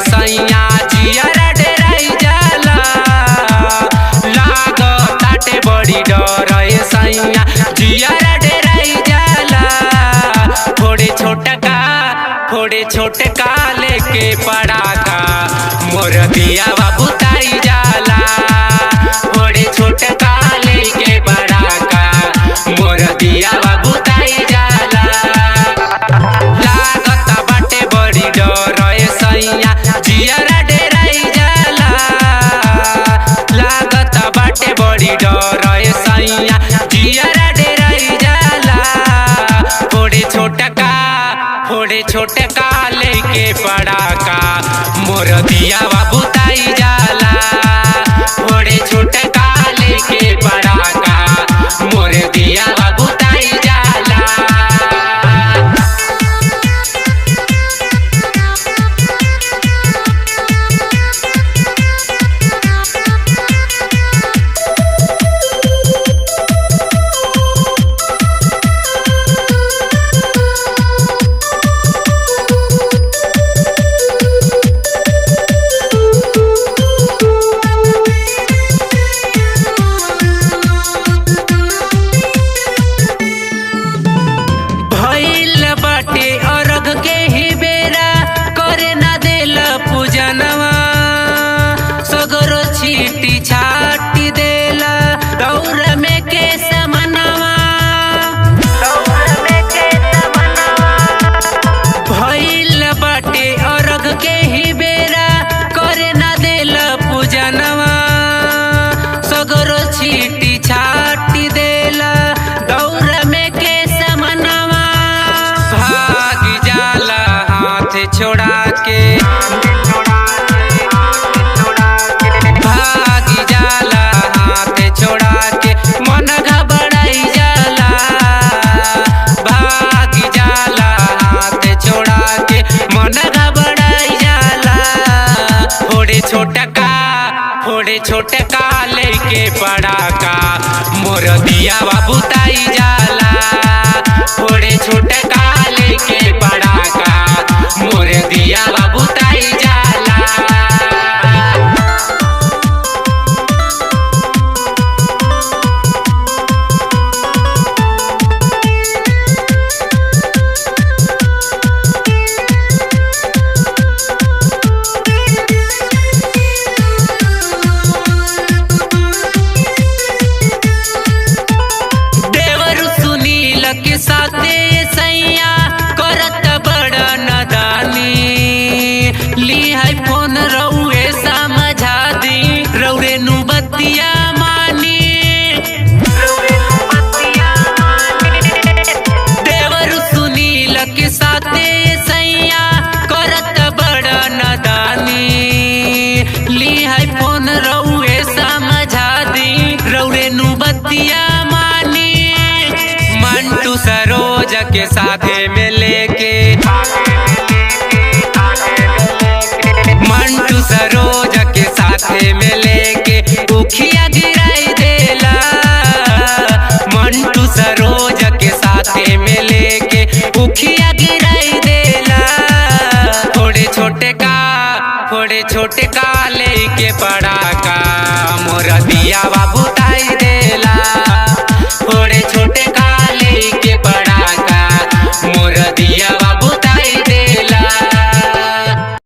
सैया जियरा डेराई जाला। लागताटे बड़ी डर सैया जियरा डेराई जाला। फोड़े छोटका लेके पड़ाका मोर दियावा बुताई जाला। फोड़े छोटका लेके पड़ाका मोर दियावा बुताई जाला। लागता बाटे बड़ी डर सैया जियरा डेराई जाला। लागता बाटे बड़ी डर सैया जियरा डेराई जाला। फोड़े छोटका लेके पड़ाका मोर दियावा बुताई जाला। फोड़े छोटका लेके पड़ाका मोर दियावा बुताई जाला। छाटी देला दौर में के समनवा। भइल बाटे अरग के ही बेरा करे ना देला पूजनवा। सगरो छीटी छाटी देला दौर में के समनवा। भागी जाला हाथ छोड़ा के मन घबराई जाला। भागी जाला हाथ छोड़ा के मन घबराई जाला। फोड़े छोटका लेके पड़ाका मोर दियावा बुताई जाला। फोड़े छोटका लेके पड़ाका मोर दियावा बुताई जाला। के साथे सैया करत बड़ा नदानी। ली है फोन रउए समझा दी रउरे नु बतिया मानी। देवर सुनील के साथे सैया करत बड़ा नदानी। ली है फोन रउए समझा दी रउरे नु बतिया मानी। मंटू सरोज के साथे में लेके मंटू सरोज के साथे में लेके उखिया गिराई देला। मंटू सरोज के साथे में लेके उखिया गिराई देला। फोड़े छोटका लेके पड़ा